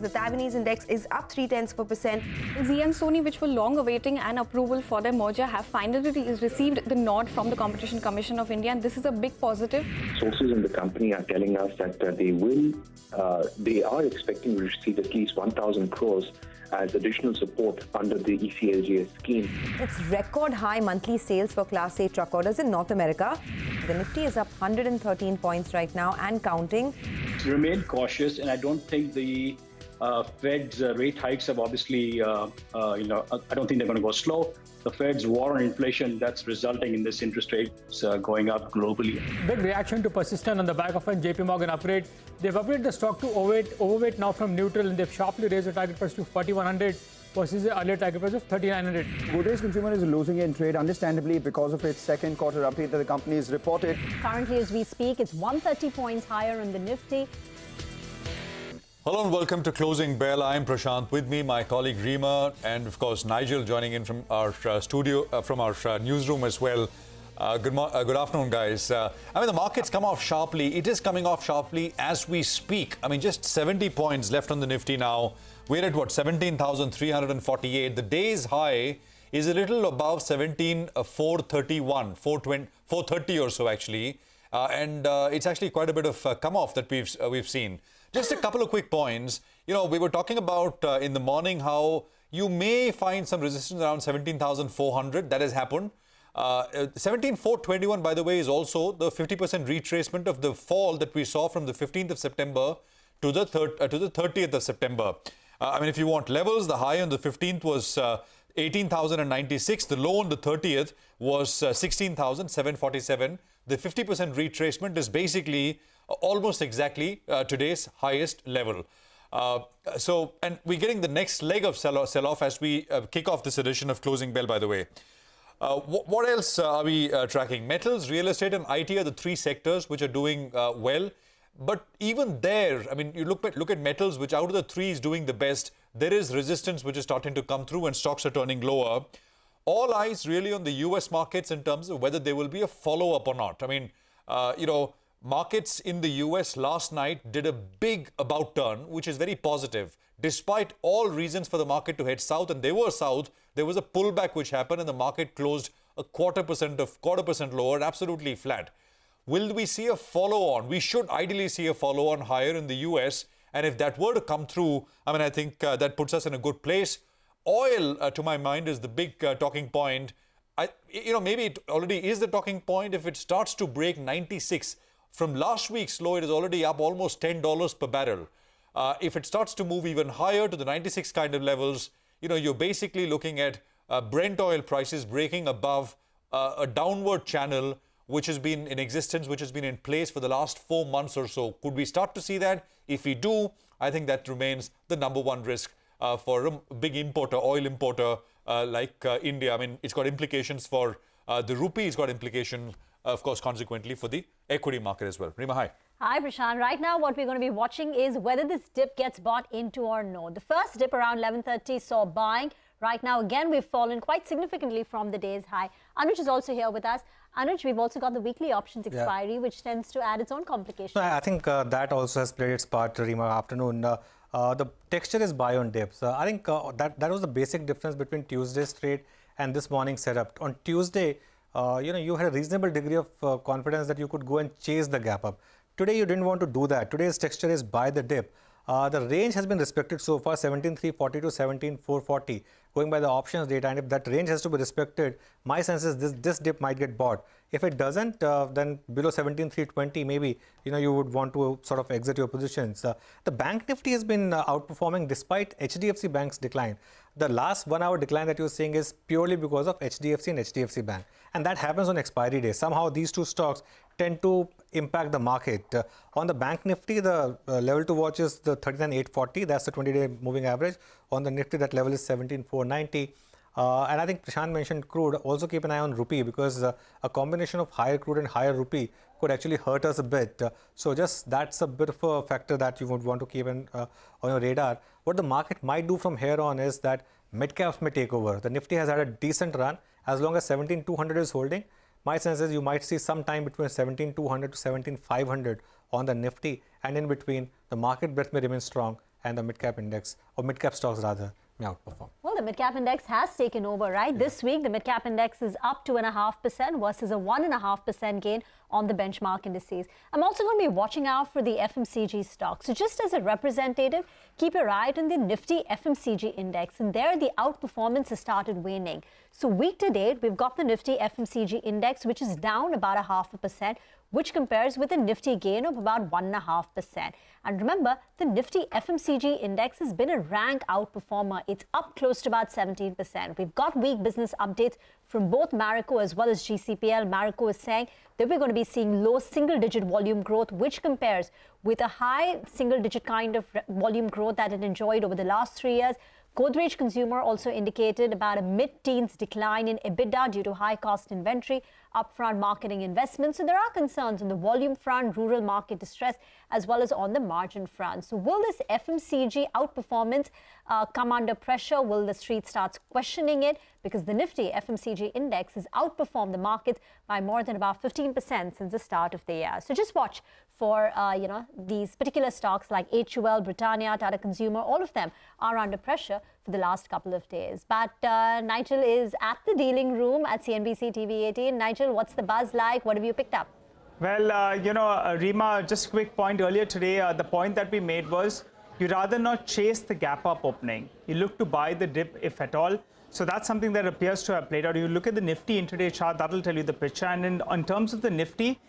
The Taiwanese index is up 0.3%. Zee and Sony, which were long awaiting an approval for their merger, have finally received the nod from the Competition Commission of India, and this is a big positive. Sources in the company are telling us that they are expecting to receive at least 1,000 crores as additional support under the ECLGS scheme. It's record high monthly sales for Class A truck orders in North America. The Nifty is up 113 points right now and counting. Remain cautious, and I don't think the Fed's rate hikes have obviously, I don't think they're going to go slow. The Fed's war on inflation, that's resulting in this interest rates going up globally. Big reaction to Persistent on the back of a JP Morgan upgrade. They've upgraded the stock to overweight now from neutral, and they've sharply raised the target price to 4,100 versus the earlier target price of 3,900. Godrej Consumer is losing in trade, understandably, because of its second quarter update that the company has reported. Currently, as we speak, it's 130 points higher on the Nifty. Hello and welcome to Closing Bell. I'm Prashant. With me, my colleague Reema, and of course Nigel joining in from our studio, from our newsroom as well. Good afternoon, guys. I mean, the market's come off sharply. It is coming off sharply as we speak. I mean, just 70 points left on the Nifty now. We're at, what, 17,348. The day's high is a little above 17,431, 430 or so, actually. And it's actually quite a bit of come off that we've seen. Just a couple of quick points. You know, we were talking about in the morning how you may find some resistance around 17,400. That has happened. 17,421, by the way, is also the 50% retracement of the fall that we saw from the 15th of September to the 30th of September. I mean, if you want levels, the high on the 15th was 18,096. The low on the 30th was 16,747. The 50% retracement is basically almost exactly today's highest level. And we're getting the next leg of sell-off as we kick off this edition of Closing Bell, by the way. What else are we tracking? Metals, real estate and IT are the three sectors which are doing well. But even there, I mean, you look at metals, which out of the three is doing the best. There is resistance which is starting to come through and stocks are turning lower. All eyes really on the US markets in terms of whether there will be a follow-up or not. I mean, markets in the US last night did a big about turn, which is very positive. Despite all reasons for the market to head south, and they were south, there was a pullback which happened and the market closed a quarter percent lower, absolutely flat. Will we see a follow-on? We should ideally see a follow-on higher in the US. And if that were to come through, I mean, I think that puts us in a good place. Oil, to my mind, is the big talking point. Maybe it already is the talking point. If it starts to break 96, from last week's low, it is already up almost $10 per barrel. If it starts to move even higher to the 96 kind of levels, you're basically looking at Brent oil prices breaking above a downward channel which has been in existence, which has been in place for the last 4 months or so. Could we start to see that? If we do, I think that remains the number one risk for a big importer, oil importer like India. I mean, it's got implications for the rupee. It's got implications, of course, consequently for the equity market as well. Reema, hi. Hi, Prashant. Right now, what we're going to be watching is whether this dip gets bought into or no. The first dip around 11:30 saw buying. Right now, again, we've fallen quite significantly from the day's high. Anuj is also here with us. Anuj, we've also got the weekly options expiry, which tends to add its own complications. I think that also has played its part, Reema, afternoon. The texture is buy on dips. I think that was the basic difference between Tuesday's trade and this morning's setup. On Tuesday, you had a reasonable degree of confidence that you could go and chase the gap up. Today, you didn't want to do that. Today's texture is buy the dip. The range has been respected so far, 17,340 to 17,440, going by the options data. And if that range has to be respected, my sense is this dip might get bought. If it doesn't, then below 17,320, maybe you would want to sort of exit your positions. The Bank Nifty has been outperforming despite HDFC Bank's decline. The last 1 hour decline that you're seeing is purely because of HDFC and HDFC Bank. And that happens on expiry day. Somehow these two stocks tend to impact the market. On the Bank Nifty, the level to watch is the 39,840. That's the 20-day moving average. On the Nifty, that level is 17,490. And I think Prashant mentioned crude. Also keep an eye on rupee, because a combination of higher crude and higher rupee could actually hurt us a bit. So just that's a bit of a factor that you would want to keep on your radar. What the market might do from here on is that mid-caps may take over. The Nifty has had a decent run. As long as 17,200 is holding, my sense is you might see some time between 17,200 to 17,500 on the Nifty, and in between, the market breadth may remain strong and the mid-cap index, or mid-cap stocks rather, may outperform. Well, the mid-cap index has taken over, right? This week, the mid-cap index is up 2.5% versus a 1.5% gain on the benchmark indices. I'm also going to be watching out for the FMCG stocks. So just as a representative, keep your eye on the Nifty FMCG index. And there, the outperformance has started waning. So week to date, we've got the Nifty FMCG index, which is down about 0.5%, which compares with a Nifty gain of about 1.5%. And remember, the Nifty FMCG index has been a rank outperformer. It's up close to about 17%. We've got weak business updates from both Marico as well as GCPL. Marico is saying that we're going to be seeing low single-digit volume growth, which compares with a high single-digit kind of volume growth that it enjoyed over the last 3 years. Godrej Consumer also indicated about a mid-teens decline in EBITDA due to high-cost inventory, upfront marketing investments. So there are concerns on the volume front, rural market distress, as well as on the margin front. So will this FMCG outperformance come under pressure? Will the street start questioning it? Because the Nifty FMCG index has outperformed the market by more than about 15% since the start of the year. So just watch for these particular stocks like HUL, Britannia, Tata Consumer. All of them are under pressure for the last couple of days. But Nigel is at the dealing room at CNBC-TV18. Nigel, what's the buzz like? What have you picked up? Well, Rima, just a quick point earlier today. The point that we made was you rather not chase the gap up opening. You look to buy the dip if at all. So that's something that appears to have played out. You look at the Nifty intraday chart, that'll tell you the picture. And in terms of the Nifty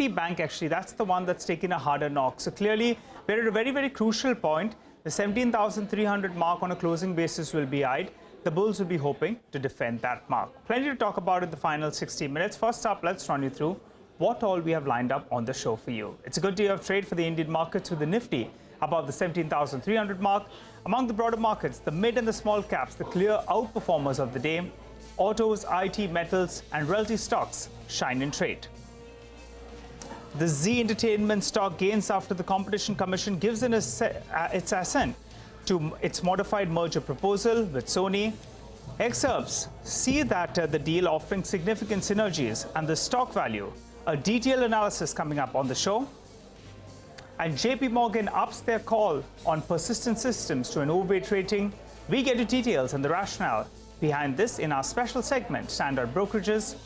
bank, actually, that's the one that's taken a harder knock. So clearly, we're at a very, very crucial point. The 17,300 mark on a closing basis will be eyed. The bulls will be hoping to defend that mark. Plenty to talk about in the final 60 minutes. First up, let's run you through what all we have lined up on the show for you. It's a good day of trade for the Indian markets with the Nifty above the 17,300 mark. Among the broader markets, the mid and the small caps, the clear outperformers of the day. Autos, IT, metals, and realty stocks shine in trade. The Z Entertainment stock gains after the Competition Commission gives in its assent to its modified merger proposal with Sony. Excerpts see that the deal offering significant synergies and the stock value. A detailed analysis coming up on the show. And JP Morgan ups their call on Persistent Systems to an overweight rating. We get to details and the rationale behind this in our special segment, Standard Brokerages.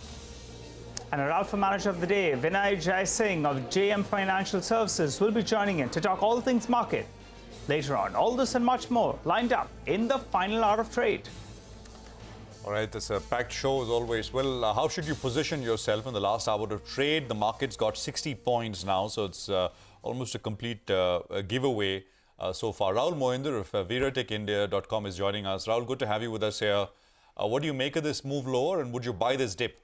And our Alpha Manager of the Day, Vinay Jai Singh of JM Financial Services, will be joining in to talk all things market later on. All this and much more lined up in the final hour of trade. All right, it's a packed show as always. Well, how should you position yourself in the last hour of trade? The market's got 60 points now, so it's almost a complete giveaway so far. Rahul Mohinder of VeraTechIndia.com is joining us. Rahul, good to have you with us here. What do you make of this move lower, and would you buy this dip?